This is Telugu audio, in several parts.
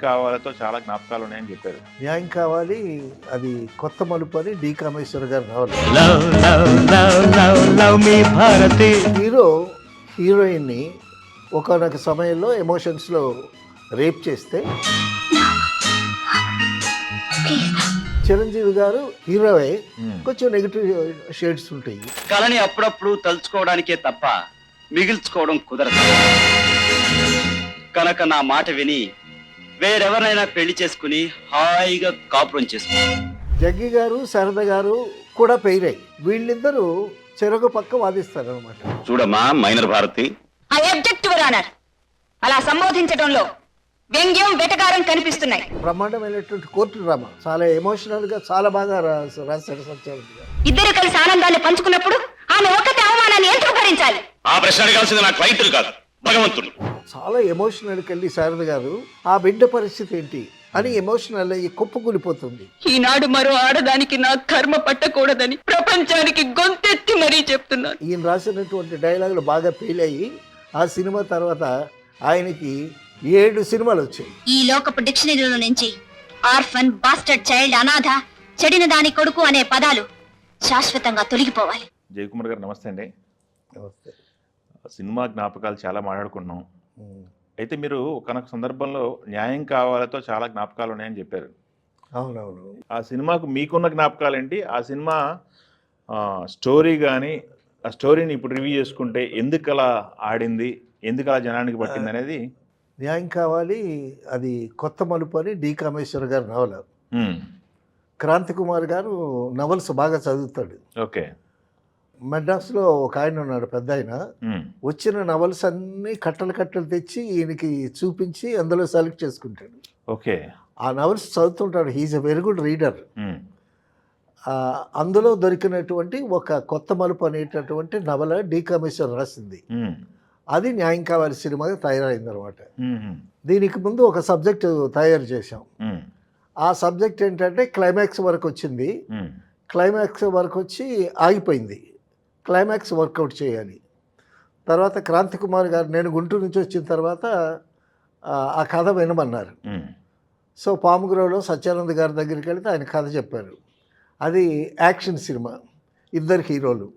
కావాలతో చాలా జ్ఞాపకాలు ఉన్నాయని చెప్పారు. న్యాయం కావాలి, అది కొత్త మలుపు అని డి కామేశ్వర్ గారు రావాలి. హీరో హీరోయిన్ని ఒకనొక సమయంలో ఎమోషన్స్లో రేప్ చేస్తే చిరంజీవి గారు హీరోయే కొంచెం నెగిటివ్ షేడ్స్ ఉంటాయి. కళని అప్పుడప్పుడు తలుచుకోవడానికే తప్ప మిగిల్చుకోవడం కుదరదు కనుక నా మాట విని వేరెవరైనా పెళ్లి చేసుకుని హాయిగా కాపురం చేసుకో. జగ్గి గారు శారద గారు కూడా పెయిరాయి. వీళ్ళిద్దరూ చెరొక పక్క వాదిస్తారు అనమాట. చూడమ్మా minor Bharati, I object your honour. అలా సంబోధించడంలో వ్యంగ్యం వెటకారం కనిపిస్తున్నాయి. బ్రహ్మాండమైనటువంటి కోర్టు డ్రామా, చాలా ఎమోషనల్ గా చాలా బాగా రాశాడు సత్యానంద్ గారు. ఇద్దరు కలిసి ఆనందాన్ని పంచుకున్నప్పుడు ఆమె ఒక్కతే అవమానాన్ని ఎందుకు భరించాలి? ఆ ప్రశ్న అడగాల్సింది నా క్లయింట్లు కాదు, భగవంతుడు. చాలా ఎమోషనల్కి వెళ్ళి శారద గారు ఆ బిడ్డ పరిస్థితి ఏంటి అని ఎమోషనల్ అయ్యి కుప్పకూలిపోతుంది. ఈనాడు మరో ఆడదానికి నా కర్మ పట్టకూడదని ప్రపంచానికి గొంతెత్తి మరీ చెప్తున్నాను. ఈయన రాసినటువంటి డైలాగులు బాగా ఫెయిల్ అయ్యి ఆ సినిమా తర్వాత ఆయనకి 7 సినిమాలు వచ్చాయి. ఈ లోకపు డిక్షనరీలో నుంచి ఆర్ఫన్, బాస్టర్డ్ చైల్డ్, అనాథ, చెడిన దాని కొడుకు అనే పదాలు శాశ్వతంగా తొలగిపోవాలి. జయకుమార్ గారు నమస్తే అండి. నమస్తే. సినిమా జ్ఞాపకాలు చాలా మాట్లాడుకున్నాం. అయితే మీరు ఒకనొక సందర్భంలో న్యాయం కావాలతో చాలా జ్ఞాపకాలు ఉన్నాయని చెప్పారు. అవునవును. ఆ సినిమాకు మీకున్న జ్ఞాపకాలు ఏంటి? ఆ సినిమా స్టోరీ కానీ ఆ స్టోరీని ఇప్పుడు రివ్యూ చేసుకుంటే ఎందుకు అలా ఆడింది, ఎందుకు అలా జనానికి పట్టింది అనేది. న్యాయం కావాలి, అది కొత్త మలుపు అని డి కామేశ్వర్ గారు నవల. క్రాంతి కుమార్ గారు నవల్స్ బాగా చదువుతాడు. ఓకే. మెడ్రాస్లో ఒక ఆయన ఉన్నాడు, పెద్ద ఆయన. వచ్చిన నవల్స్ అన్నీ కట్టలు కట్టలు తెచ్చి ఈయనకి చూపించి అందులో సెలెక్ట్ చేసుకుంటాడు. ఓకే. ఆ నవల్స్ చదువుతుంటాడు. He's a very good reader. అందులో దొరికినటువంటి ఒక కొత్త మలుపు అనేటటువంటి నవల డి కామేశ్వర్ రాసింది. అది న్యాయం కావాలి సినిమాగా తయారైంది అనమాట. దీనికి ముందు ఒక సబ్జెక్ట్ తయారు చేశాం. ఆ సబ్జెక్ట్ ఏంటంటే క్లైమాక్స్ వరకు వచ్చింది. క్లైమాక్స్ వరకు వచ్చి ఆగిపోయింది. క్లైమాక్స్ వర్కౌట్ చేయాలి. తర్వాత క్రాంతి కుమార్ గారు, నేను గుంటూరు నుంచి వచ్చిన తర్వాత ఆ కథ వినమన్నారు. సో పాముగ్రోలో సత్యానంద్ గారి దగ్గరికి వెళితే ఆయన కథ చెప్పారు. అది యాక్షన్ సినిమా, 2 హీరోలు.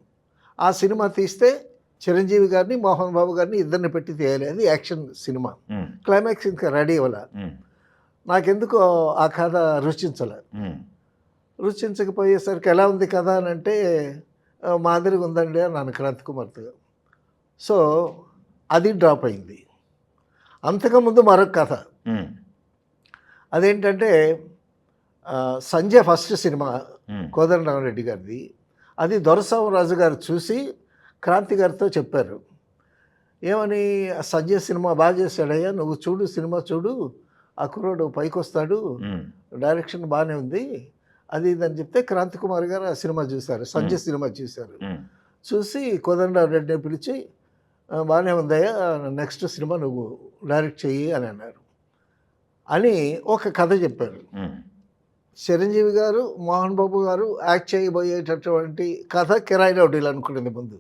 ఆ సినిమా తీస్తే చిరంజీవి గారిని, మోహన్ బాబు గారిని ఇద్దరిని పెట్టి తీయాలి. అది యాక్షన్ సినిమా. క్లైమాక్స్ ఇంకా రెడీ అవ్వాల. నాకెందుకు ఆ కథ రుచించకపోయేసరికి ఎలా ఉంది కథ అని అంటే మాదిరిగా ఉందండి అన్నాను క్రాంతి కుమార్తో. సో అది డ్రాప్ అయింది. అంతకుముందు మరొక కథ, అదేంటంటే సంజయ్ ఫస్ట్ సినిమా కోదండరామరెడ్డి గారిది. అది దొరసామరాజు గారు చూసి క్రాంతి గారితో చెప్పారు, ఏమని, సంజయ్ సినిమా బాగా చేశాడయ్యా, నువ్వు చూడు, సినిమా చూడు, ఆ కుర్రోడు పైకి వస్తాడు, డైరెక్షన్ బాగానే ఉంది, అది ఇదని చెప్తే క్రాంతి కుమార్ గారు ఆ సినిమా చూశారు, సంజయ్ సినిమా చూశారు. చూసి కోదండరామరెడ్డిని పిలిచి, బాగానే ఉందయ్యా, నెక్స్ట్ సినిమా నువ్వు డైరెక్ట్ చెయ్యి అని అన్నారు. అని ఒక కథ చెప్పారు. చిరంజీవి గారు, మోహన్ బాబు గారు యాక్ట్ చేయబోయేటటువంటి కథ కిరాయి రౌడీలు అనుకునేది ముందు.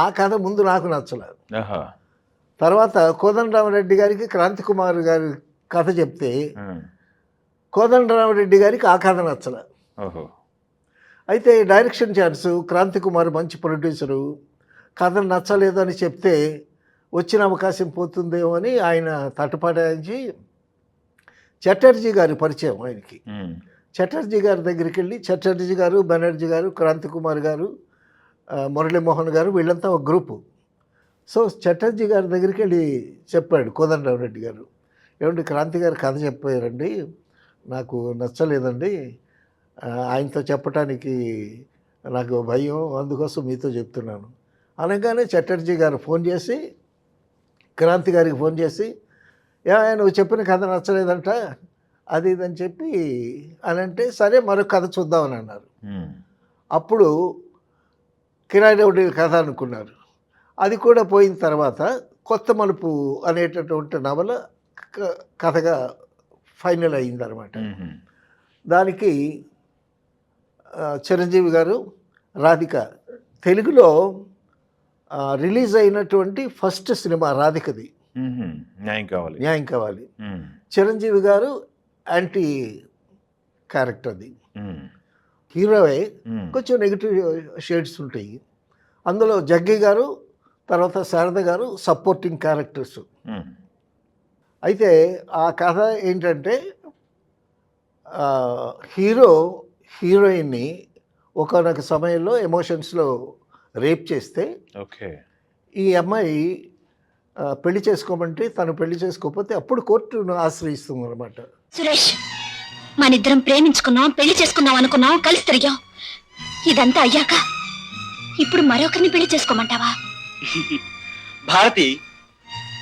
ఆ కథ ముందు నాకు నచ్చలేదు. తర్వాత కోదండరామరెడ్డి గారికి క్రాంతి కుమార్ గారి కథ చెప్తే కోదండరామరెడ్డి గారికి ఆ కథ నచ్చలేదు. అయితే డైరెక్షన్ ఛాన్స్, క్రాంతి కుమార్ మంచి ప్రొడ్యూసరు, కథ నచ్చలేదు అని చెప్తే వచ్చిన అవకాశం పోతుందేమో అని ఆయన తటపటాయించి చటర్జీ గారి పరిచయం ఆయనకి. చటర్జీ గారి దగ్గరికి వెళ్ళి, చటర్జీ గారు, బెనర్జీ గారు, క్రాంతి కుమార్ గారు, మురళీమోహన్ గారు, వీళ్ళంతా ఒక గ్రూపు. సో చటర్జీ గారి దగ్గరికి వెళ్ళి చెప్పాడు కోదండరామరెడ్డి గారు, ఏమంటే క్రాంతి గారు కథ చెప్పారండి, నాకు నచ్చలేదండి, ఆయనతో చెప్పడానికి నాకు భయం, అందుకోసం మీతో చెప్తున్నాను అనగానే చటర్జీ గారు ఫోన్ చేసి క్రాంతి గారికి ఫోన్ చేసి, నువ్వు చెప్పిన కథ నచ్చలేదంట, అది ఇదని చెప్పి అని అంటే, సరే మరొక కథ చూద్దామని అన్నారు. అప్పుడు కిరాయి రౌడీ కథ అనుకున్నారు. అది కూడా పోయిన తర్వాత కొత్త మలుపు అనేటటువంటి నవల కథగా ఫైనల్ అయిందనమాట. దానికి చిరంజీవి గారు, రాధిక, తెలుగులో రిలీజ్ అయినటువంటి ఫస్ట్ సినిమా రాధికది, న్యాయం కావాలి. చిరంజీవి గారు యాంటీ క్యారెక్టర్ అది. ఉమ్, హీరోయే ఉమ్, కొంచెం నెగిటివ్ షేడ్స్ ఉంటాయి. అందులో జగ్గి గారు తర్వాత శారద గారు సపోర్టింగ్ క్యారెక్టర్స్. ఉమ్, అయితే ఆ కథ ఏంటంటే హీరో హీరోయిన్ని ఒకనొక సమయంలో ఎమోషన్స్లో రేప్ చేస్తే ఓకే. ఈ అమ్మాయి పెళ్లి చేసుకోమంటే తను పెళ్లి చేసుకోకపోతే అప్పుడు కోర్టును ఆశ్రయిస్తుంది అనమాట. సురేష్, మనిద్దరం ప్రేమించుకున్నాం, పెళ్లి చేసుకున్నాం అనుకున్నాం, కలిసి తిరిగాం. ఇదంతా అయ్యాక ఇప్పుడు మరొకరిని పెళ్లి చేసుకోమంటావా? భారతి,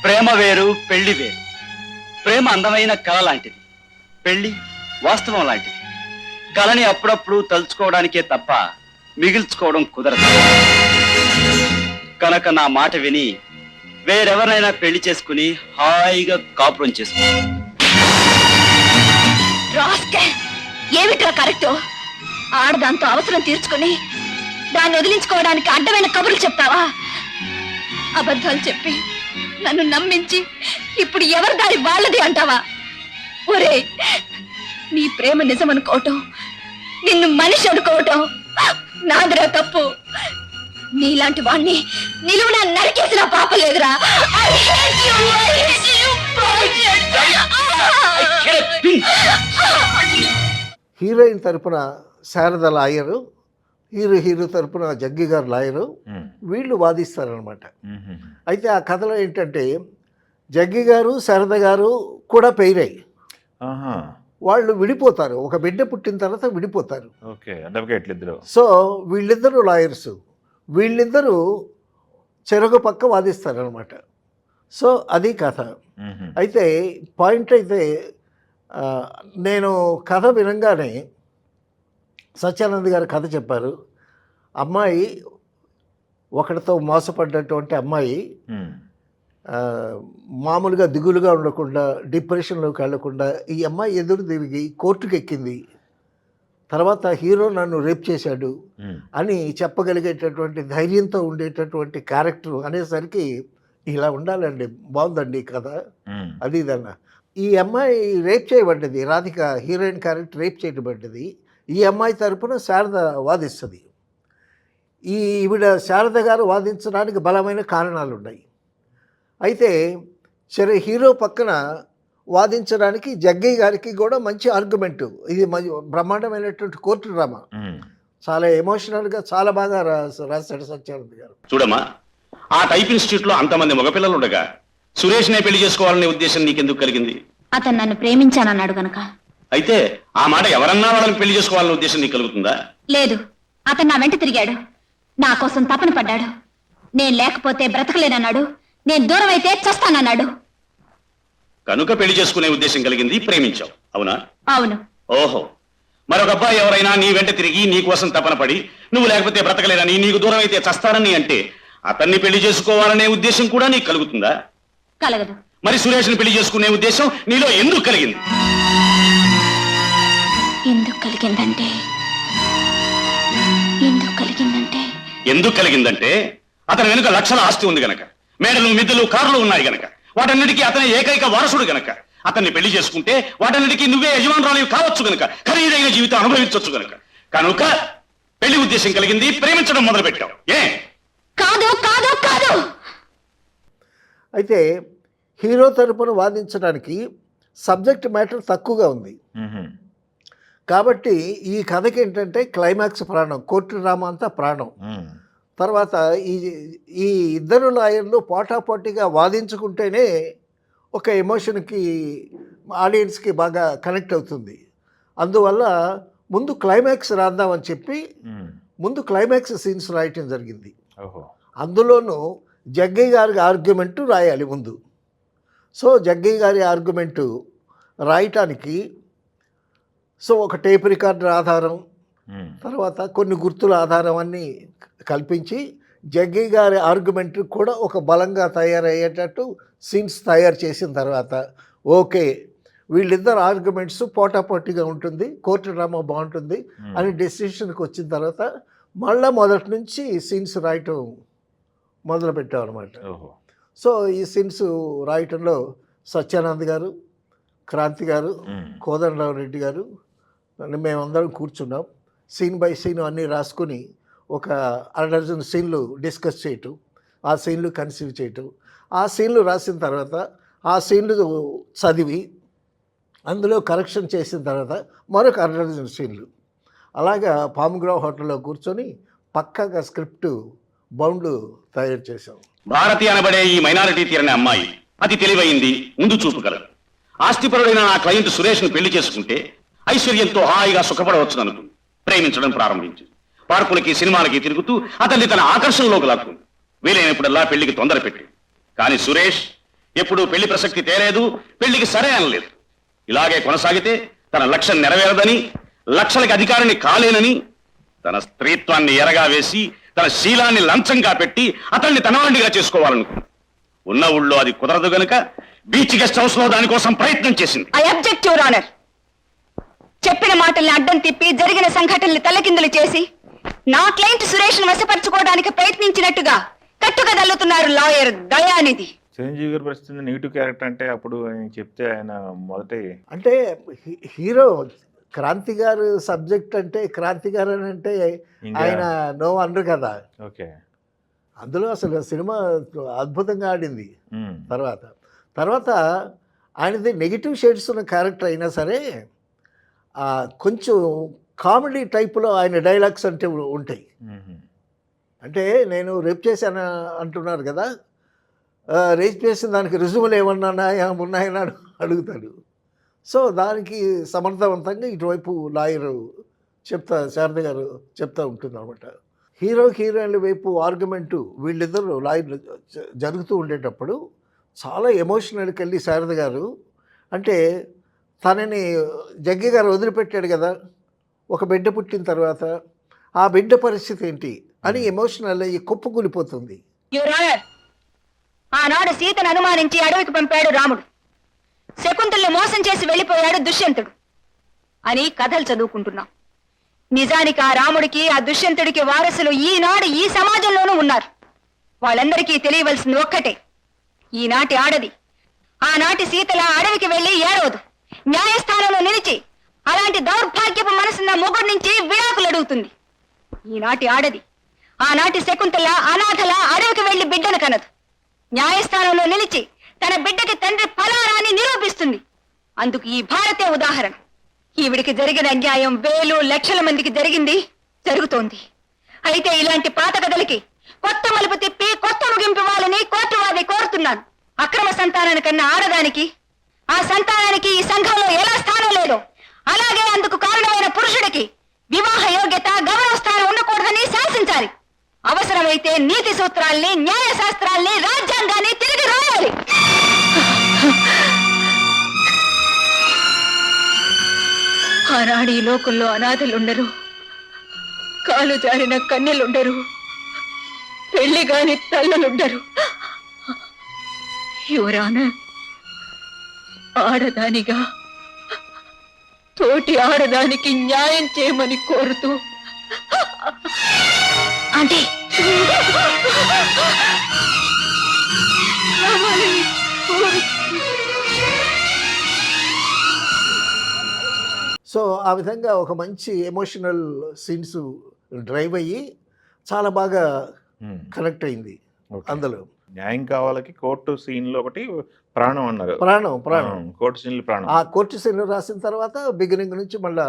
ప్రేమ వేరు, పెళ్లి వేరు. ప్రేమ అందమైన కళ లాంటిది, పెళ్లి వాస్తవం లాంటిది. కళని అప్పుడప్పుడు తలుచుకోవడానికే తప్ప మిగిల్చుకోవడం కుదరదు. కనుక నా మాట విని వేరెవరినైనా పెళ్లి చేసుకుని హాయిగా కాపురం చేసుకో. రాస్కెల్, ఏమిట్రా కరెక్ట్? ఆడదాంతో అవసరం తీర్చుకుని దాన్ని వదిలించుకోవడానికి అడ్డమైన కబుర్లు చెప్తావా? అబద్ధాలు చెప్పి నన్ను నమ్మించి ఇప్పుడు ఎవరి దారి వాళ్ళది అంటావా? ఒరే, నీ ప్రేమ నిజం అనుకోవటం, నిన్ను మనిషి అనుకోవటం నాదిరా తప్పు. నీలాంటి వాణ్ణి నిలువున నరికేసిన పాప లేదురా. I hate you, I hate you, heroine తరపున శారద లాయరు, హీరో తరపున జగ్గి గారు లాయరు, ఉమ్, వీళ్ళు వాదిస్తారనమాట. ఉమ్, అయితే ఆ కథలో ఏంటంటే జగ్గి గారు శారద గారు కూడా పెయిరై ఆహా, వాళ్ళు విడిపోతారు. ఒక బిడ్డ పుట్టిన తర్వాత విడిపోతారు. ఓకే. అడ్వకేట్లు ఇద్దరు. సో వీళ్ళిద్దరూ లాయర్స్, వీళ్ళిద్దరూ చెరొక పక్క వాదిస్తారనమాట. సో అది కథ. ఉమ్, అయితే పాయింట్ అయితే నేను కథ వినంగానే సత్యానంద్ గారు కథ చెప్పారు. అమ్మాయి ఒకటితో మోసపడ్డటువంటి అమ్మాయి ఉమ్, మామూలుగా దిగులుగా ఉండకుండా డిప్రెషన్లోకి వెళ్లకుండా ఈ అమ్మాయి ఎదురు తిరిగి కోర్టుకు ఎక్కింది. తర్వాత హీరో నన్ను రేప్ చేశాడు ఉమ్, అని చెప్పగలిగేటటువంటి ధైర్యంతో ఉండేటటువంటి క్యారెక్టర్ అనేసరికి ఇలా ఉండాలండి. బాగుందండి ఈ కథ. ఉమ్, అది ఇదన్న ఈ అమ్మాయి రేప్ చేయబడ్డది. రాధిక హీరోయిన్ క్యారెక్టర్ రేప్ చేయబడ్డది. ఈ అమ్మాయి తరపున శారద వాదిస్తుంది. ఈవిడ శారద గారు వాదించడానికి బలమైన కారణాలు ఉన్నాయి. అయితే సరే, హీరో పక్కన వాదించడానికి జగ్గయ్య గారికి కూడా మంచి ఆర్గ్యుమెంటు. ఇది బ్రహ్మాండమైనటువంటి కోర్టు డ్రామా. ఉమ్, చాలా ఎమోషనల్గా చాలా బాగా రాశాడు సత్యానంద్ గారు. చూడమ్మా, ఆ టైప్ ఇన్స్టిట్యూట్ లో అంతమంది మగపిల్లలు ఉండగా సురేష్నే పెళ్లి చేసుకోవాలనే ఉద్దేశం నీకెందుకు కలిగింది? అతను నన్ను ప్రేమించానన్నాడు గనక. అయితే ఆ మాట ఎవరన్నా వాళ్ళని పెళ్లి చేసుకోవాలనే ఉద్దేశం నీకు కలుగుతుందా? లేదు, అతను నా వెంట తిరిగాడు, నా కోసం తపన పడ్డాడు. నేను లేకపోతే బ్రతకలేనన్నాడు, నేను దూరం అయితే చస్తానన్నాడు. కనుక పెళ్లి చేసుకునే ఉద్దేశం కలిగింది, ప్రేమించావు, అవునా? అవును. ఓహో, మరొక అబ్బాయి ఎవరైనా నీ వెంట తిరిగి నీ కోసం తపన పడి నువ్వు లేకపోతే బ్రతకలేనని, నీకు దూరం అయితే చస్తానని అంటే అతన్ని పెళ్లి చేసుకోవాలనే ఉద్దేశం కూడా నీకు కలుగుతుందా? కలగదు. మరి సురేష్ని పెళ్లి చేసుకునే ఉద్దేశం నీలో ఎందుకు కలిగింది? ఎందుకు కలిగిందంటే ఎందుకు కలిగిందంటే అతని వెనుక లక్షల ఆస్తి ఉంది గనక, మేడలు మిద్దెలు కార్లు ఉన్నాయి గనక, వాటన్నిటికీ అతని ఏకైక వారసుడు గనక. అతన్ని పెళ్లి చేసుకుంటే వాటన్నిటికీ నువ్వే యజమానురాలు కావచ్చు గనక, ఖరీదైన జీవితం అనుభవించవచ్చు గనక. కనుక పెళ్లి ఉద్దేశం కలిగింది, ప్రేమించడం మొదలు పెట్టావు. కాదు కాదు కాదు. అయితే హీరో తరపున వాదించడానికి సబ్జెక్ట్ మ్యాటర్ తక్కువగా ఉంది. ఉమ్, కాబట్టి ఈ కథకి ఏంటంటే క్లైమాక్స్ ప్రాణం, కోర్టు డ్రామా అంతా ప్రాణం. ఉమ్, తర్వాత ఈ ఇద్దరు లాయర్లు పోటాపోటీగా వాదించుకుంటేనే ఒక ఎమోషన్కి ఆడియన్స్కి బాగా కనెక్ట్ అవుతుంది. అందువల్ల ముందు క్లైమాక్స్ రాద్దామని చెప్పి ఉమ్, ముందు క్లైమాక్స్ సీన్స్ రాయటం జరిగింది. ఓహో, అందులోనూ జగ్గయ్య గారి ఆర్గ్యుమెంటు రాయాలి ముందు. సో జగ్గయ్య గారి ఆర్గ్యుమెంటు రాయటానికి ఒక టేప్ రికార్డర్ ఆధారం, ఉమ్, తర్వాత కొన్ని గుర్తుల ఆధారం అన్నీ కల్పించి జగ్గయ్య గారి ఆర్గ్యుమెంట్ కూడా ఒక బలంగా తయారయ్యేటట్టు సీన్స్ తయారు చేసిన తర్వాత ఓకే, వీళ్ళిద్దరు ఆర్గ్యుమెంట్స్ పోటాపోటీగా ఉంటుంది, కోర్టు డ్రామా బాగుంటుంది అని డెసిషన్కి వచ్చిన తర్వాత మళ్ళీ మొదటి నుంచి సీన్స్ రాయటం మొదలుపెట్టాం అనమాట. ఓహో, సో ఈ సీన్స్ రాయటంలో సత్యానంద్ గారు, క్రాంతి గారు, మ్మ్. కోదండరావు రెడ్డి గారు, మేమందరం కూర్చున్నాం. సీన్ బై సీన్ అన్నీ రాసుకుని ఒక అరడజన్ సీన్లు డిస్కస్ చేయటం, ఆ సీన్లు కన్సీవ్ చేయటం, ఆ సీన్లు రాసిన తర్వాత ఆ సీన్లు చదివి అందులో కరెక్షన్ చేసిన తర్వాత మరొక అరడజన్ సీన్లు అలాగా పాముగ్రావ్ హోటల్లో కూర్చొని పక్కాగా స్క్రిప్ట్ బౌండ్లు తయారు చేశాం. భారతి అనబడే ఈ మైనారిటీ తీరని అమ్మాయి అతి తెలివైంది, ముందు చూపు కలదు. ఆస్తిపరుడైన నా క్లయింట్ సురేష్ను పెళ్లి చేసుకుంటే ఐశ్వర్యంతో హాయిగా సుఖపడవచ్చు అనుకుంది. ప్రేమించడం ప్రారంభించింది. పార్కులకి సినిమాలకి తిరుగుతూ అతన్ని తన ఆకర్షణలోకి లాక్కుంది. వీలైనప్పుడల్లా పెళ్లికి తొందర పెట్టి. కానీ సురేష్ ఎప్పుడూ పెళ్లి ప్రసక్తి తేలేదు, పెళ్లికి సరే అనలేదు. ఇలాగే కొనసాగితే తన లక్ష్యం నెరవేరదని, లక్షలకి అధికారిని కాలేనని తన స్త్రీత్వాన్ని ఎరగా వేసి తన శీలాన్ని లంచంగా పెట్టి అతన్ని తనవాణ్ణిగా చేసుకోవాలనుకుంది. ఉన్న ఊళ్ళో అది కుదరదు గనుక బీచ్ గెస్ట్ హౌస్ లో దానికోసం ప్రయత్నం చేసింది. I object your honour. చెప్పిన మాటల్ని అడ్డం తిప్పి జరిగిన సంఘటనల్ని తలకిందులు చేసి నా క్లయింట్ సురేష్ను వశపరచుకోవడానికి ప్రయత్నించినట్టుగా కట్టుకదల్లుతున్నారు లాయర్ దయానిధి. చిరంజీవి గారి పరిస్థితి నెగిటివ్ క్యారెక్టర్ అంటే అప్పుడు ఆయన చెప్తే ఆయన మొదటి అంటే హీరో క్రాంతి గారు సబ్జెక్ట్ అంటే క్రాంతి గారు అని అంటే ఆయన నో అనరు కదా. ఓకే. అందులో అసలు సినిమా అద్భుతంగా ఆడింది. మ్మ్. తర్వాత ఆయనది నెగిటివ్ షేడ్స్ ఉన్న క్యారెక్టర్ అయినా సరే కొంచెం కామెడీ టైపులో ఆయన డైలాగ్స్ అంటే ఉంటాయి. మ్మ్. అంటే నేను రేప్ చేశాను అంటున్నారు కదా, రేప్ చేసిన దానికి రుజువులు ఏమన్నా ఉన్నాయని అడుగుతాడు. సో దానికి సమర్థవంతంగా ఇటువైపు లాయరు శారద గారు చెప్తూ ఉంటుంది అనమాట. హీరోయిన్ల వైపు ఆర్గ్యుమెంటు వీళ్ళిద్దరు లాయర్లు జరుగుతూ ఉండేటప్పుడు చాలా ఎమోషనల్కి వెళ్ళి శారద గారు అంటే తనని జగ్గి గారు వదిలిపెట్టాడు కదా ఒక బిడ్డ పుట్టిన తర్వాత, ఆ బిడ్డ పరిస్థితి ఏంటి అని ఎమోషనల్ అయ్యి కుప్పకూలిపోతుంది. యువర్ ఆనర్, ఆనాడు సీతను అనుమానించి అడవికి పంపాడు రాముడు, శకుంతల్ని మోసం చేసి వెళ్ళిపోయాడు దుష్యంతుడు అని కథలు చదువుకుంటున్నాం. నిజానికి ఆ రాముడికి ఆ దుష్యంతుడికి వారసులు ఈనాడు ఈ సమాజంలోనూ ఉన్నారు. వాళ్ళందరికీ తెలియవలసింది ఒక్కటే, ఈనాటి ఆడది ఆనాటి సీతల అడవికి వెళ్లి ఏడవదు, న్యాయస్థానంలో నిలిచి అలాంటి దౌర్భాగ్యపు మనసున్న మొగుడు నుంచి విడాకులు అడుగుతుంది. ఈనాటి ఆడది ఆనాటి శకుంతల అనాథల అడవికి వెళ్లి బిడ్డను కనదు, న్యాయస్థానంలో నిలిచి తన బిడ్డకి తండ్రి ఫలానాన్ని నిరూపిస్తుంది. అందుకు ఈ భారతే ఉదాహరణ. ఈవిడికి జరిగిన అన్యాయం వేలు లక్షల మందికి జరుగుతోంది. అయితే ఇలాంటి పాత కథలకి కొత్త మలుపు తిప్పి కొత్త ముగింపు ఇవ్వాలని కోర్టువాది కోరుతున్నాను. అక్రమ సంతానాన్ని కన్నా ఆడదానికి, ఆ సంతానానికి ఈ సంఘంలో ఎలా స్థానం లేదో అలాగే అందుకు కారణమైన పురుషుడికి వివాహ యోగ్యత గౌరవ స్థానం ఉండకూడదని శాసించాలి. అవసరమైతే నీతి సూత్రాల్ని, న్యాయ శాస్త్రాల్ని, రాజ్యాంగాన్ని తిరిగి రాయాలి. ఆనాడు ఈ లోకంలో అనాథలుండరు, కాలు జారిన కన్నెలుండరు, పెళ్లి గాని తల్లులుండరు. యువరానా, ఆడదానిగా తోటి ఆడదానికి న్యాయం చేయమని కోరుతూ అంటే సో ఆ విధంగా ఒక మంచి ఎమోషనల్ సీన్స్ డ్రైవ్ అయ్యి చాలా బాగా కనెక్ట్ అయింది. ఓకే. అందులో న్యాయం కావాలకి కోర్టు సీన్లో ఒకటి ప్రాణం అన్నారు. ప్రాణం కోర్టు సీన్లు ప్రాణం. ఆ కోర్టు సీన్ రాసిన తర్వాత బిగినింగ్ నుంచి మళ్ళా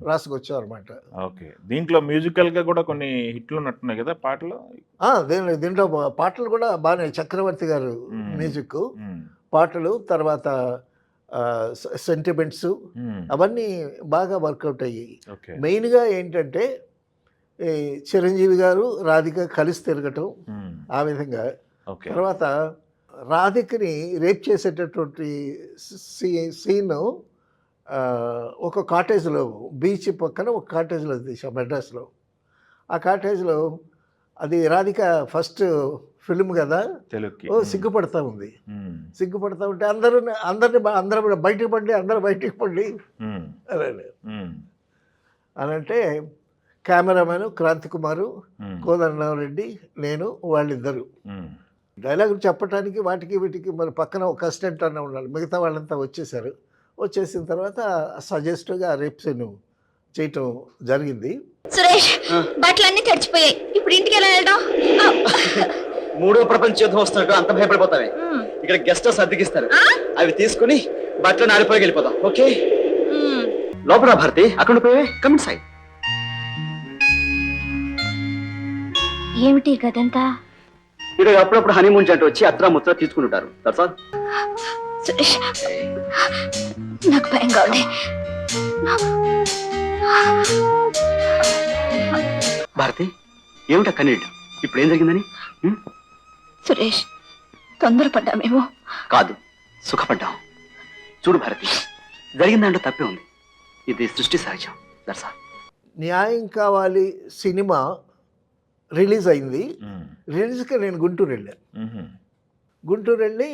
రాసుకొచ్చాం అనమాట. ఓకే. దీంట్లో మ్యూజికల్ గా కూడా కొన్ని హిట్లు ఉన్నట్టున్నాయి కదా పాటలు. దీంట్లో పాటలు కూడా బాగానే, చక్రవర్తి గారు మ్యూజిక్, పాటలు, తర్వాత సెంటిమెంట్స్ అవన్నీ బాగా వర్కౌట్ అయ్యాయి. మెయిన్గా ఏంటంటే చిరంజీవి గారు రాధిక కలిసి తిరగటం, ఆ విధంగా. తర్వాత రాధికని రేప్ చేసేటటువంటి సీన్ ఒక కాటేజ్లో, బీచ్ పక్కన ఒక కాటేజ్లో తీసాం మెడ్రాస్లో. ఆ కాటేజ్లో అది రాధిక ఫస్ట్ ఫిల్మ్ కదా, సిగ్గుపడతా ఉంది. సిగ్గుపడతా ఉంటే అందరూ బయటికి పండి అని అంటే కెమెరామెన్ క్రాంతి కుమారు, కోదండరావు రెడ్డి, నేను, వాళ్ళిద్దరు డైలాగులు చెప్పడానికి వాటికి వీటికి మరి పక్కన ఒక అసిస్టెంట్ అన్న ఉండాలి. మిగతా వాళ్ళంతా వచ్చేసారు. వచ్చేసిన తర్వాత సజెస్ట్గా రేప్ సీన్ చేయటం జరిగింది. సురేష్ బట్టలన్నీ తడిచిపోయాయి, ఇప్పుడు ఇంటికి ఎలా వెళ్దాం? మూడో ప్రపంచ యుద్ధం వస్తున్నట్టు అంత భయపడిపోతావే. ఇక్కడ గెస్ట్ హౌస్ అద్దెకిస్తారు, అవి తీసుకుని బట్టలు నాడిపోయి వెళ్ళిపోదాం. ఓకే, లోపల భారతి అక్కడ పోయే కమిట్ సైడ్. ఏమిటి గదంతా? ఇక్కడ అప్పుడప్పుడు హనీమూన్ జంట వచ్చి అత్రా ముత్రా తీసుకుంటారు. సురేష్ నాకు భయంగా ఉంది. భారతి ఏమిటా కన్నీళ్ళు? ఇప్పుడు ఏం జరిగిందని? సురేష్ తొందరపడ్డామేమో. కాదు, సుఖపడ్డాం. చూడు భారతి, జరిగిన దాంట్లో తప్పే ఉంది. ఇది సృష్టి సహజం. దర్శా న్యాయం కావాలి సినిమా రిలీజ్ అయింది. రిలీజ్కి నేను గుంటూరు వెళ్ళాను. గుంటూరు వెళ్ళి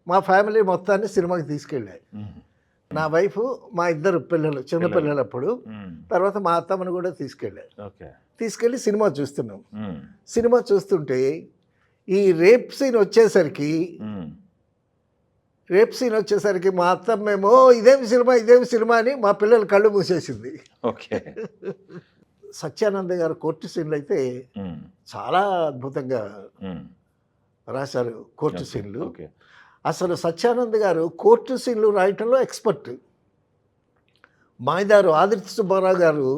మా ఫ్యామిలీ మొత్తాన్ని సినిమాకి తీసుకెళ్ళాను. నా వైఫ్, మా ఇద్దరు పిల్లలు, చిన్న పిల్లలు అప్పుడు. తర్వాత మా అత్తమ్మను కూడా తీసుకెళ్ళాను. తీసుకెళ్ళి సినిమా చూస్తున్నాం. సినిమా చూస్తుంటే ఈ రేప్ సీన్ వచ్చేసరికి మా అత్తమ్మేమో ఇదేమి సినిమా అని మా పిల్లలు కళ్ళు మూసేసింది. ఓకే. సత్యానంద్ గారు కోర్టు సీన్లు అయితే చాలా అద్భుతంగా రాశారు. కోర్టు సీన్లు అసలు సత్యానంద్ గారు కోర్టు సీన్లు రాయటంలో ఎక్స్పర్ట్. మాయదారు ఆదిత్య సుబ్బారావు గారు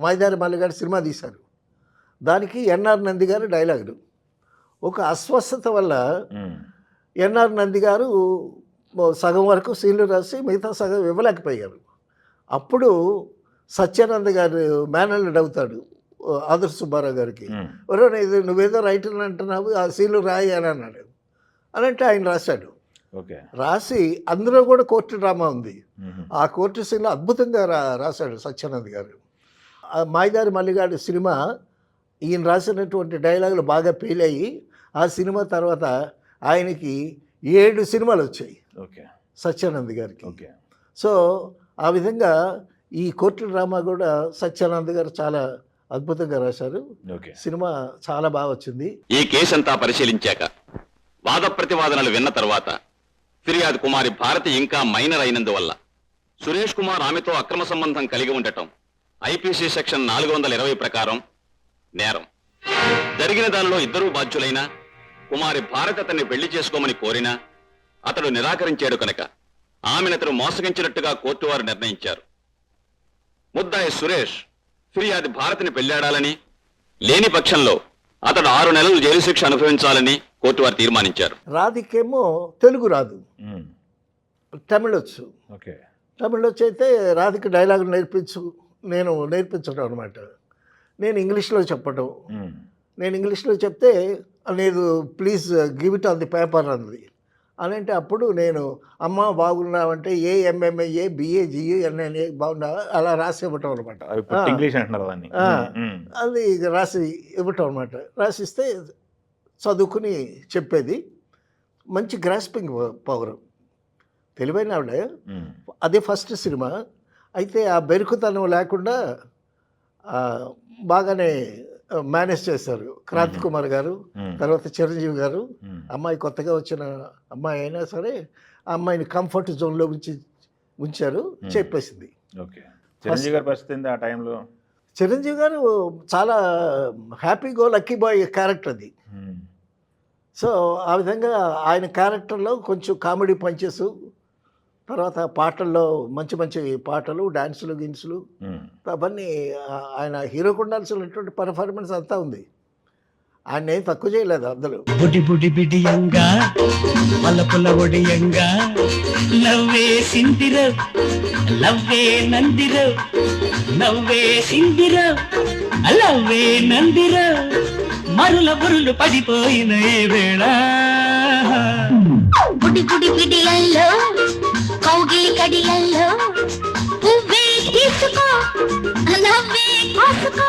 మాయదారి మల్లి గారు సినిమా తీశారు. దానికి ఎన్ఆర్ నంది గారు డైలాగులు. ఒక అస్వస్థత వల్ల ఎన్ఆర్ నంది గారు సగం వరకు సీన్లు రాసి మిగతా సగం ఇవ్వలేకపోయారు. అప్పుడు సత్యానంద్ గారు మేనల్లుడు అవుతాడు ఆదర్శ సుబ్బారావు గారికి. ఇది నువ్వేదో రైటర్ అంటున్నావు, ఆ సీన్లు రాయి అని అన్నాడు. అని అంటే ఆయన రాశాడు. రాసి అందులో కూడా కోర్టు డ్రామా ఉంది. ఆ కోర్టు సీన్లో అద్భుతంగా రాశాడు సత్యానంద్ గారు. మాయదారి మల్లిగాడు సినిమా ఈయన రాసినటువంటి డైలాగులు బాగా ఫెయిల్ అయ్యి ఆ సినిమా తర్వాత ఆయనకి 7 సినిమాలు వచ్చాయి సత్యానంద్ గారికి. సో ఆ విధంగా ఈ కోర్టు డ్రామా కూడా సత్యానంద్ గారు చాలా అద్భుతంగా రాశారు. సినిమా చాలా బాగా వచ్చింది. ఈ కేసంతా పరిశీలించాక, వాద ప్రతివాదనలు విన్న తర్వాత ఫిర్యాదు కుమారి భారతి ఇంకా మైనర్ అయినందువల్ల సురేష్ కుమార్ ఆమెతో అక్రమ సంబంధం కలిగి ఉండటం ఐపీసీ సెక్షన్ 420 ప్రకారం నేరం. జరిగిన దానిలో ఇద్దరూ బాధ్యులైనా కుమారి భారతి అతన్ని పెళ్లి చేసుకోమని కోరినా అతడు నిరాకరించాడు కనుక ఆమెనతను మోసగించినట్టుగా కోర్టు వారు నిర్ణయించారు. ముద్దాయి సురేష్ ఫిర్యాది భారతిని పెళ్లాడాలని, లేని పక్షంలో అతడు 6 నెలలు జైలు శిక్ష అనుభవించాలని కోర్టు వారు తీర్మానించారు. రాధికేమో తెలుగు రాదు, తమిళ వచ్చు. తమిళ వచ్చి అయితే రాధిక డైలాగులు నేను నేర్పించడం అనమాట. నేను ఇంగ్లీష్లో చెప్పడం. నేను ఇంగ్లీష్లో చెప్తే లేదు please give it on the paper అన్నది. అని అంటే అప్పుడు నేను అమ్మ బాగున్నావంటే AMMA BAGUNNA బాగున్నావా అలా రాసి ఇవ్వటం అనమాట. అది రాసి ఇవ్వటం అనమాట. రాసిస్తే చదువుకుని చెప్పేది. మంచి గ్రాస్పింగ్ పవర్, తెలివైన ఆవిడ. అదే ఫస్ట్ సినిమా అయితే ఆ బెరుకుతనం లేకుండా బాగానే మేనేజ్ చేశారు క్రాంతి కుమార్ గారు, తర్వాత చిరంజీవి గారు. అమ్మాయి కొత్తగా వచ్చిన అమ్మాయి అయినా సరే ఆ అమ్మాయిని కంఫర్ట్ జోన్లో ఉంచారు, చెప్పేసింది. చిరంజీవి గారి పరిస్థితి ఆ టైంలో? చిరంజీవి గారు చాలా happy go lucky boy character అది. సో ఆ విధంగా ఆయన క్యారెక్టర్లో కొంచెం కామెడీ పంచెస్, తర్వాత పాటల్లో మంచి మంచి పాటలు, డాన్సులు గిన్సులు అవన్నీ ఆయన హీరోకు ఉండాల్సినటువంటి పర్ఫార్మెన్స్ అంతా ఉంది. ఆయన ఏం తక్కువ చేయలేదు అందులో. బుడి బుడి బిడియంగా మల్లపుల్ల ఒడియంగా నవ్వే సిందిర లవ్వే నందిర నవ్వే సిందిర లవ్వే నందిర మరుల బురులు పడిపోయిన ఏ వేళ బుడి బుడి బిడియల్లో కౌగిలి కడియల్లో పువ్వే తీసుకో నవ్వే కోసుకో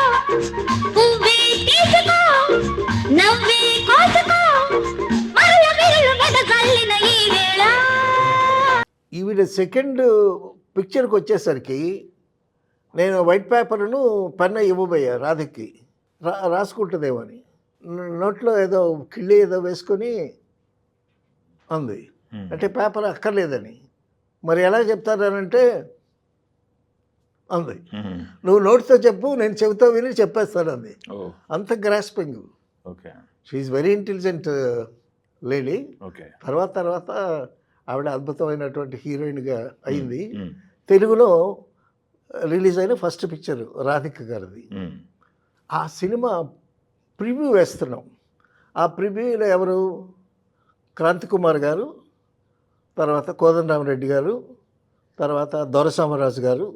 పువ్వే తీసుకో నవ్వే కోసుకో మరల మెరలు వెదజల్లిన ఈ వేళ. ఈవిడ సెకండ్ పిక్చర్కి వచ్చేసరికి నేను వైట్ పేపర్ను పెన్న ఇవ్వబోయా రాధకి, రాసుకుంటుందేమని. నోట్లో ఏదో కిళ్ళి ఏదో వేసుకొని అంది. అంటే పేపర్ అక్కర్లేదని. మరి ఎలా చెప్తానంటే అంది, మ్మ్. నువ్వు నోటితో చెప్పు, నేను చెబుతా విని చెప్పేస్తాను అంది. ఓ అంత grasping. Okay she very intelligent lady. Okay తర్వాత ఆవిడ అద్భుతమైనటువంటి హీరోయిన్గా అయింది. మ్మ్. తెలుగులో రిలీజ్ అయిన ఫస్ట్ పిక్చర్ రాధిక గారిది. మ్మ్. ఆ సినిమా ప్రివ్యూ వేస్తున్నాం. ఆ ప్రివ్యూలో ఎవరు, క్రాంతికుమార్ గారు, తర్వాత కోదండరామరెడ్డి గారు, తర్వాత దొరసామరాజు గారు,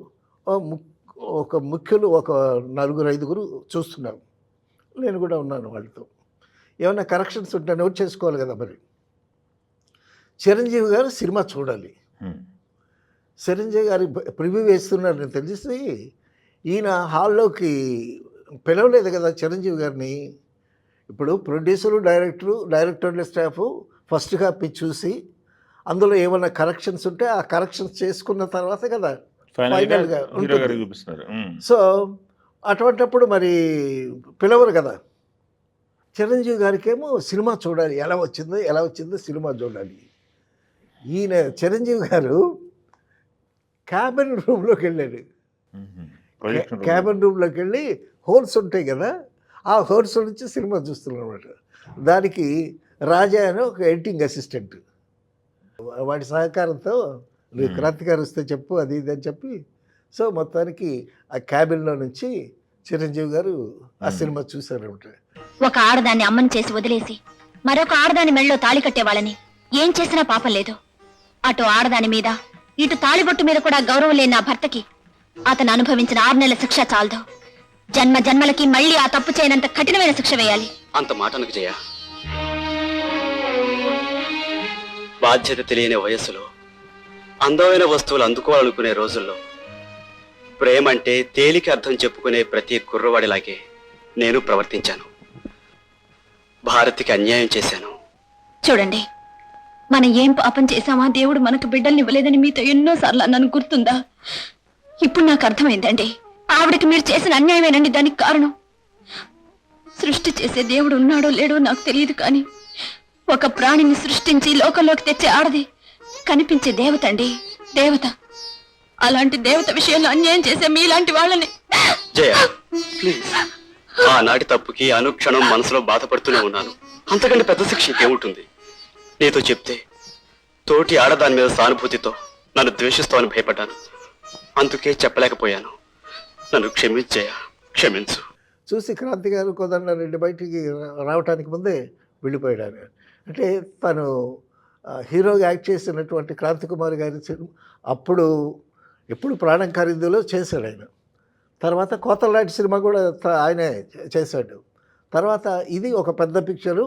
ఒక ముఖ్యులు ఒక 4-5 చూస్తున్నాం. నేను కూడా ఉన్నాను వాళ్ళతో. ఏమైనా కరెక్షన్స్ ఉంటే నోట్ చేసుకోవాలి కదా. మరి చిరంజీవి గారు సినిమా చూడాలి. మ్మ్. చిరంజీవి గారి ప్రివ్యూ వేస్తున్నారని తెలిసి ఈయన హాల్లోకి పిలవలేదు కదా చిరంజీవి గారిని. ఇప్పుడు ప్రొడ్యూసరు, డైరెక్టర్ల స్టాఫ్ ఫస్ట్ కాపీ చూసి అందులో ఏమైనా కరెక్షన్స్ ఉంటే ఆ కరెక్షన్స్ చేసుకున్న తర్వాత కదా ఫైనల్గా ఫైనల్గా హీరో గారికి ఉంటుంది. చూపిస్తున్నారు. మ్మ్. సో అటువంటప్పుడు మరి పిలవరు కదా. చిరంజీవి గారికి ఏమో సినిమా చూడాలి, ఎలా వచ్చిందో సినిమా చూడాలి. ఈయన చిరంజీవి గారు క్యాబిన్ రూమ్లోకి వెళ్ళాడు. మ్మ్. Projection room. క్యాబిన్ రూమ్లోకి వెళ్ళి హోల్స్ ఉంటాయి కదా, ఆ హోల్స్ నుంచి సినిమా చూస్తున్నాడు అనమాట. దానికి రాజా అని ఒక ఎడిటింగ్ అసిస్టెంట్, వాడి సహకారంతో నువ్వు క్రాంతి గారు వస్తే చెప్పు అది ఇది అని చెప్పి, సో మొత్తానికి ఆ క్యాబిన్లో నుంచి చిరంజీవి గారు ఆ సినిమా చూశారనమాట. ఒక ఆడదాన్ని అమ్మని చేసి వదిలేసి మరొక ఆడదాని మెళ్ళలో తాళి కట్టేవాళ్ళని ఏం చేసినా పాపం లేదు. అటు ఆడదాని మీద ఇటు తాళిబొట్టు మీద కూడా గౌరవం లేని నా భర్తకి అతను అనుభవించిన 6 నెలల శిక్ష చాలదు. జన్మ జన్మలకి మళ్ళీ ఆ తప్పు చేయనంత కఠినమైన శిక్ష వేయాలి. అంత మాట అనకు జయ. బాధ్యత తెలియని వయస్సులో అందమైన వస్తువులు అందుకోవాలనుకునే రోజుల్లో ప్రేమంటే తేలిక అర్థం చెప్పుకునే ప్రతి కుర్రవాడిలాగే నేను ప్రవర్తించాను. భారతికి అన్యాయం చేశాను. చూడండి, మనం ఏం పాపం చేశామా, దేవుడు మనకు బిడ్డల్ని ఇవ్వలేదని మీతో ఎన్నోసార్లు అన్నాను, గుర్తుందా? ఇప్పుడు నాకు అర్థమైందండి, ఆవిడకి మీరు చేసిన అన్యాయమేనండి దానికి కారణం. సృష్టి చేసే దేవుడు ఉన్నాడో లేడో నాకు తెలియదు, కానీ ఒక ప్రాణిని సృష్టించి లోకంలోకి తెచ్చే ఆడది కనిపించే దేవత అండి, దేవత. అలాంటి దేవత విషయంలో అన్యాయం చేసే మీలాంటి వాళ్ళని జయ ప్లీజ్. ఆనాటి తప్పుకి అనుక్షణం మనసులో బాధపడుతూనే ఉన్నాను. అంతకంటే పెద్ద శిక్ష ఇంకేముంటుంది? నీతో చెప్తే తోటి ఆడదాని మీద సానుభూతితో నన్ను ద్వేషిస్తావని భయపడ్డాను. అందుకే చెప్పలేకపోయాను. నన్ను క్షమించయ్య, క్షమించు. చూసి క్రాంతి గారు కోదండరెడ్డి బయటికి రావటానికి ముందే వెళ్ళిపోయాడు ఆయన. అంటే తను హీరోగా యాక్ట్ చేసినటువంటి క్రాంతి కుమార్ గారి సినిమా అప్పుడు ఎప్పుడు ప్రాణం ఖరీదులో చేశాడు ఆయన. తర్వాత కోతలాంటి సినిమా కూడా ఆయనే చేశాడు. తర్వాత ఇది ఒక పెద్ద పిక్చరు,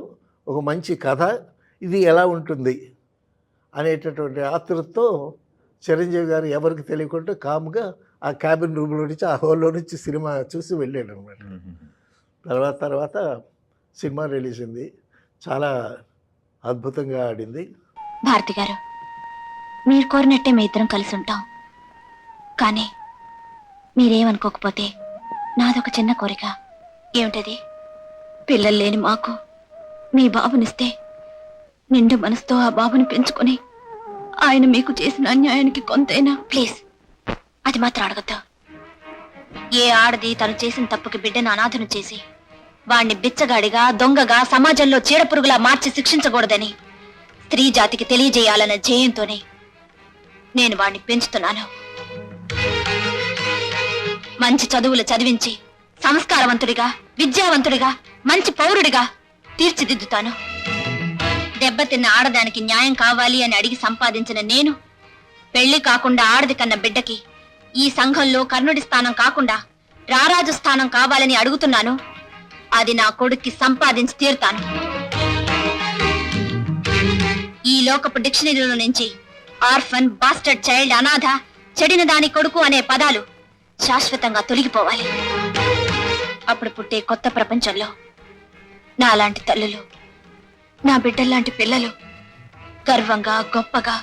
ఒక మంచి కథ, ఇది ఎలా ఉంటుంది అనేటటువంటి ఆతృతతో చిరంజీవి గారు ఎవరికి తెలియకుండా కామ్గా ఆ క్యాబిన్ రూమ్లో నుంచి ఆ హాల్లో నుంచి సినిమా చూసి వెళ్ళాడు అనమాట. తర్వాత సినిమా రిలీజ్ అయింది, చాలా అద్భుతంగా ఆడింది. భారతి గారు, మీరు కోరినట్టే మీ ఇద్దరం కలిసి ఉంటాం. కానీ మీరేమనుకోకపోతే నాదొక చిన్న కోరిక. ఏమిటది? పిల్లలు లేని మాకు మీ బాబునిస్తే నిండు మనసుతో ఆ బాబుని పెంచుకొని ఆయన మీకు చేసిన అన్యాయానికి కొంతైనా, ప్లీజ్ అది మాత్రం అడగద్దు. ఏ ఆడది తను చేసిన తప్పుకి బిడ్డను అనాథను చేసి వాణ్ణి బిచ్చగాడిగా, దొంగగా, సమాజంలో చీడపురుగులా మార్చి శిక్షించకూడదని స్త్రీ జాతికి తెలియజేయాలన్న ధ్యేయంతోనే నేను వాణ్ణి పెంచుతున్నాను. మంచి చదువులు చదివించి సంస్కారవంతుడిగా, విద్యావంతుడిగా, మంచి పౌరుడిగా తీర్చిదిద్దుతాను. దెబ్బతిన్న ఆడదానికి న్యాయం కావాలి అని అడిగి సంపాదించిన నేను పెళ్లి కాకుండా ఆడది కన్న బిడ్డకి ఈ సంఘంలో కర్ణుడి స్థానం కాకుండా రారాజు స్థానం కావాలని అడుగుతున్నాను. అది నా కొడుక్కి సంపాదించి తీరుతాను. ఈ లోకపు డిక్షనరీలో నుంచి ఆర్ఫన్, బాస్టర్డ్ చైల్డ్, అనాథ, చెడిన దాని కొడుకు అనే పదాలు శాశ్వతంగా తొలగిపోవాలి. అప్పుడు పుట్టే కొత్త ప్రపంచంలో నాలాంటి తల్లులు, నా బిడ్డల్లాంటి పిల్లలు గర్వంగా, గొప్పగా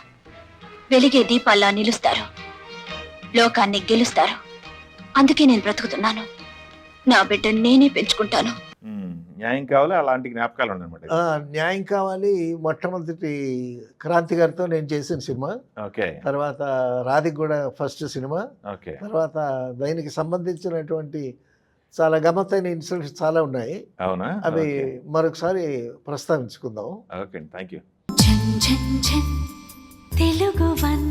వెలిగే దీపాల్లా నిలుస్తారు, లోకాన్ని గెలుస్తారు. అందుకే నేను బ్రతుకుతున్నాను. నా బిడ్డను నేనే పెంచుకుంటాను. న్యాయం కావాలి, అలాంటి జ్ఞాపకాలు ఉన్నాయన్నమాట. న్యాయం కావాలి మొట్టమొదటి క్రాంతి గారితో నేను చేసిన సినిమా. ఓకే. తర్వాత రాధిక్ కూడా ఫస్ట్ సినిమా. ఓకే. తర్వాత దానికి సంబంధించినటువంటి చాలా గమ్మత్తైన ఇన్సిడెంట్స్ చాలా ఉన్నాయి. అవునా? అవి మరొకసారి ప్రస్తావించుకుందాం. Okay, thank you. ఝన్ ఝన్ ఝన్ తెలుగు వన్